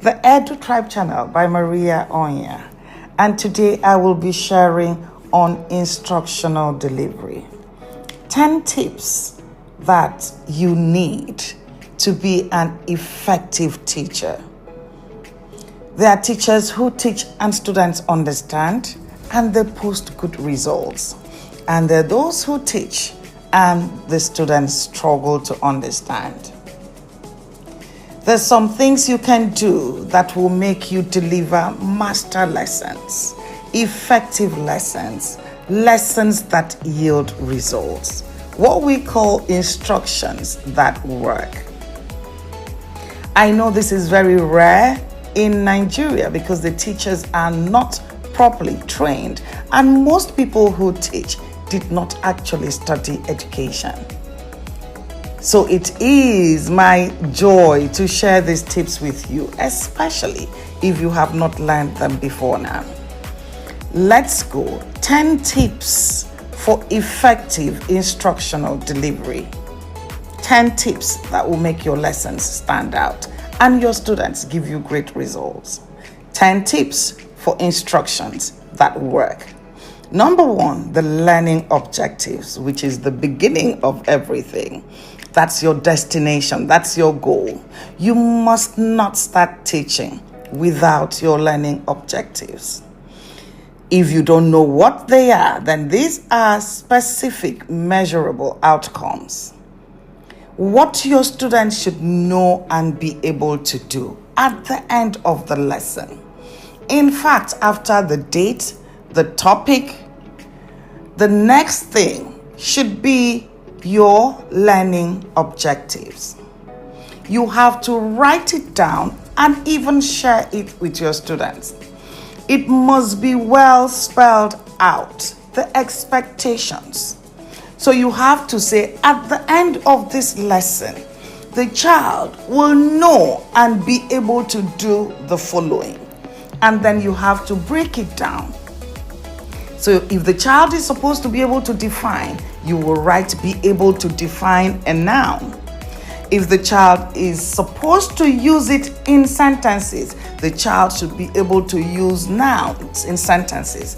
the EDU-TRIBE channel by Maria Onya, and today I will be sharing on instructional delivery. 10 tips that you need to be an effective teacher. There are teachers who teach and students understand and they post good results. And there are those who teach and the students struggle to understand. There's some things you can do that will make you deliver master lessons, effective lessons, lessons that yield results. What we call instructions that work. I know this is very rare in Nigeria because the teachers are not properly trained, and most people who teach did not actually study education. So it is my joy to share these tips with you, especially if you have not learned them before now. Let's go. 10 tips for effective instructional delivery. 10 tips that will make your lessons stand out and your students give you great results. 10 tips for instructions that work. Number 1, the learning objectives, which is the beginning of everything. That's your destination. That's your goal. You must not start teaching without your learning objectives. If you don't know what they are, then these are specific, measurable outcomes. What your students should know and be able to do at the end of the lesson. In fact, after the date, the topic, the next thing should be your learning objectives. You have to write it down and even share it with your students. It must be well spelled out, the expectations. So you have to say, at the end of this lesson, the child will know and be able to do the following. And then you have to break it down. So if the child is supposed to be able to define, you will write be able to define a noun. If the child is supposed to use it in sentences, the child should be able to use nouns in sentences.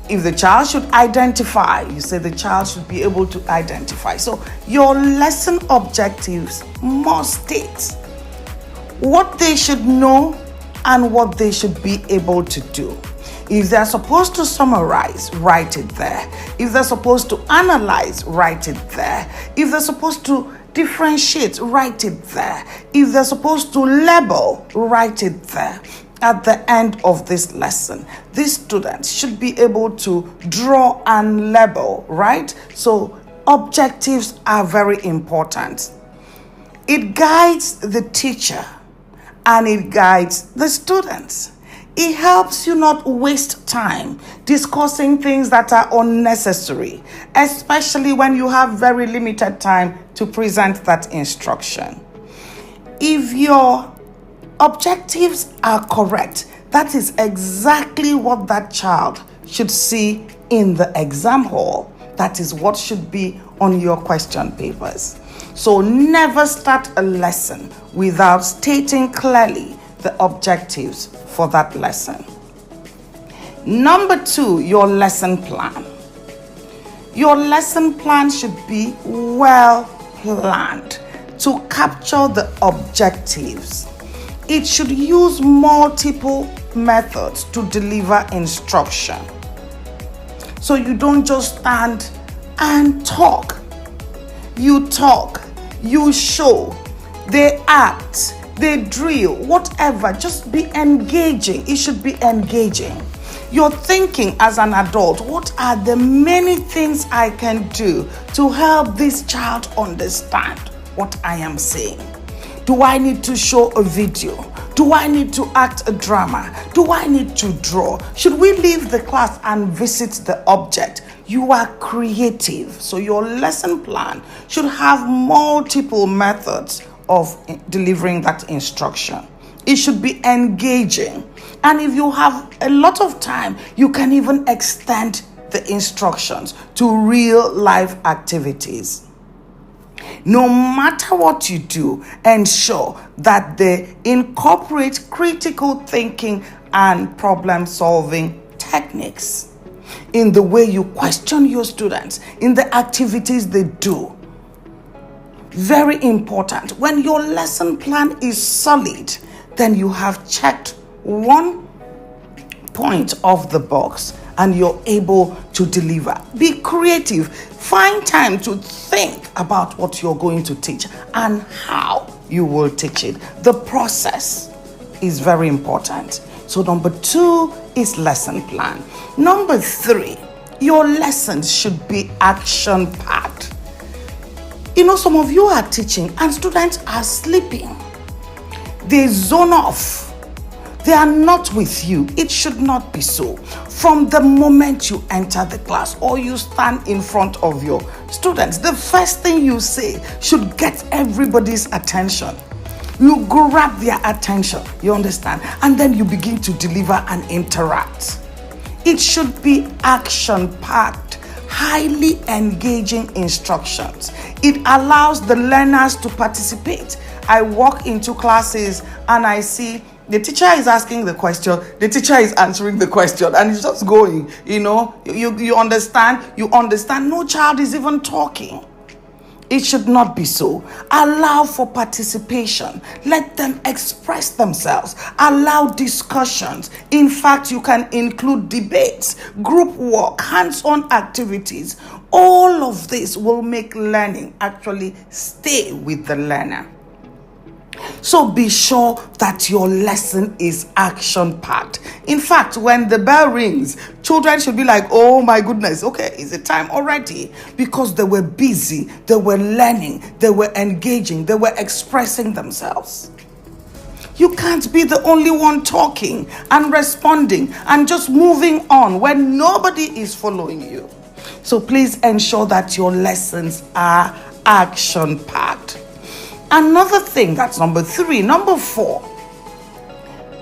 If the child should identify, you say the child should be able to identify. So your lesson objectives must state what they should know and what they should be able to do. If they're supposed to summarize, write it there. If they're supposed to analyze, write it there. If they're supposed to differentiate, write it there. If they're supposed to label, write it there. At the end of this lesson, these students should be able to draw and label, right? So objectives are very important. It guides the teacher and it guides the students. It helps you not waste time discussing things that are unnecessary, especially when you have very limited time to present that instruction. If your objectives are correct, that is exactly what that child should see in the exam hall. That is what should be on your question papers. So never start a lesson without stating clearly the objectives for that lesson. Number 2, your lesson plan. Your lesson plan should be well planned to capture the objectives. It should use multiple methods to deliver instruction. So you don't just stand and talk. You talk, you show, they act, they drill, whatever. Just be engaging. It should be engaging. You're thinking as an adult, what are the many things I can do to help this child understand what I am saying? Do I need to show a video? Do I need to act a drama? Do I need to draw? Should we leave the class and visit the object? You are creative. So your lesson plan should have multiple methods of delivering that instruction. It should be engaging. And if you have a lot of time, you can even extend the instructions to real life activities. No matter what you do, ensure that they incorporate critical thinking and problem-solving techniques in the way you question your students, in the activities they do. Very important. When your lesson plan is solid, then you have checked one point of the box and you're able to deliver. Be creative. Find time to think about what you're going to teach and how you will teach it. The process is very important. So number 2 is lesson plan. Number 3, your lessons should be action-packed. Some of you are teaching and students are sleeping. They zone off. They are not with you. It should not be so. From the moment you enter the class or you stand in front of your students, the first thing you say should get everybody's attention. You grab their attention, you understand? And then you begin to deliver and interact. It should be action-packed, highly engaging instructions. It allows the learners to participate. I walk into classes and I see the teacher is asking the question, the teacher is answering the question, and it's just going, you understand, no child is even talking. It should not be so. Allow for participation. Let them express themselves. Allow discussions. In fact, you can include debates, group work, hands-on activities. All of this will make learning actually stay with the learner. So be sure that your lesson is action-packed. In fact, when the bell rings, children should be like, oh my goodness, okay, is it time already? Because they were busy, they were learning, they were engaging, they were expressing themselves. You can't be the only one talking and responding and just moving on when nobody is following you. So please ensure that your lessons are action-packed. Another thing, that's number 3. Number 4,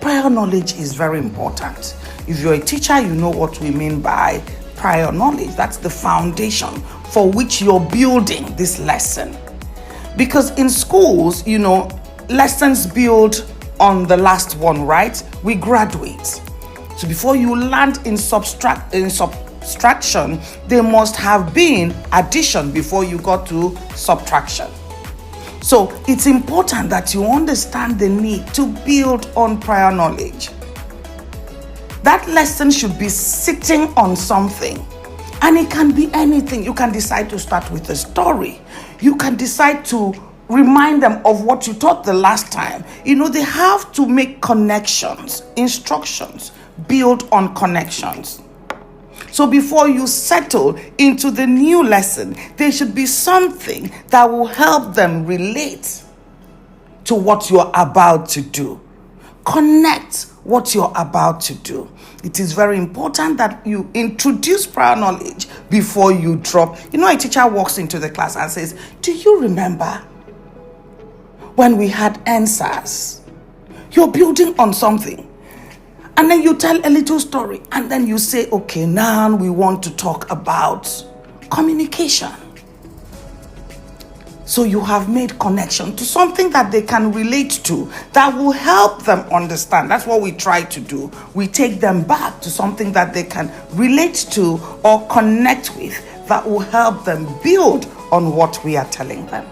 prior knowledge is very important. If you're a teacher, you know what we mean by prior knowledge. That's the foundation for which you're building this lesson. Because in schools, lessons build on the last one, right? We graduate. So before you land in subtraction, there must have been addition before you got to subtraction. So it's important that you understand the need to build on prior knowledge. That lesson should be sitting on something, and it can be anything. You can decide to start with a story. You can decide to remind them of what you taught the last time. They have to make connections. Instructions build on connections. So before you settle into the new lesson, there should be something that will help them relate to what you're about to do. Connect what you're about to do. It is very important that you introduce prior knowledge before you drop. A teacher walks into the class and says, do you remember when we had answers? You're building on something. And then you tell a little story, and then you say, okay, now we want to talk about communication. So you have made connection to something that they can relate to, that will help them understand. That's what we try to do. We take them back to something that they can relate to or connect with, that will help them build on what we are telling them.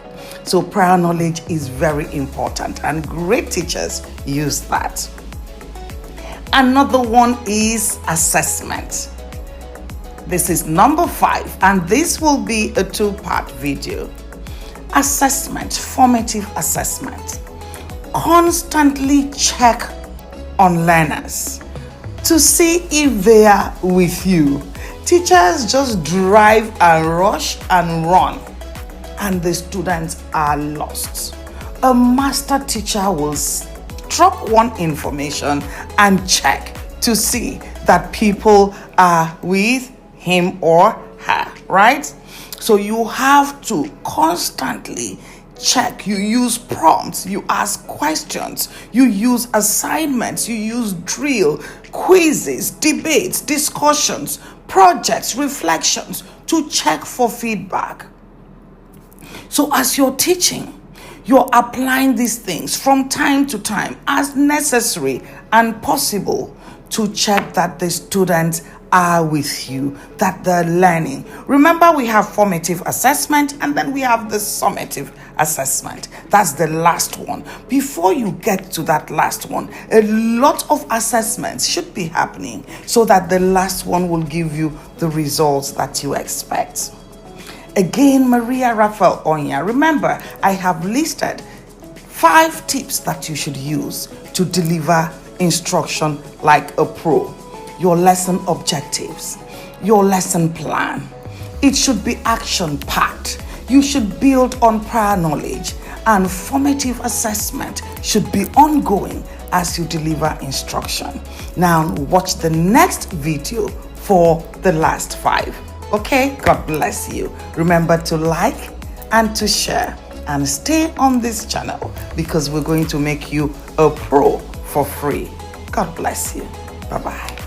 So prior knowledge is very important, and great teachers use that. Another one is assessment. This is number 5, and this will be a 2-part video. Assessment, formative assessment. Constantly check on learners to see if they are with you. Teachers just drive and rush and run, and the students are lost. A master teacher will drop one information and check to see that people are with him or her, right? So you have to constantly check. You use prompts, you ask questions, you use assignments, you use drill, quizzes, debates, discussions, projects, reflections to check for feedback. So as you're teaching, you're applying these things from time to time as necessary and possible to check that the students are with you, that they're learning. Remember, we have formative assessment and then we have the summative assessment. That's the last one. Before you get to that last one, a lot of assessments should be happening so that the last one will give you the results that you expect. Again, Maria Raphael Onya. Remember, I have listed 5 tips that you should use to deliver instruction like a pro. Your lesson objectives, your lesson plan. It should be action-packed. You should build on prior knowledge, and formative assessment should be ongoing as you deliver instruction. Now, watch the next video for the last 5. Okay, God bless you. Remember to like and to share and stay on this channel because we're going to make you a pro for free. God bless you. Bye-bye.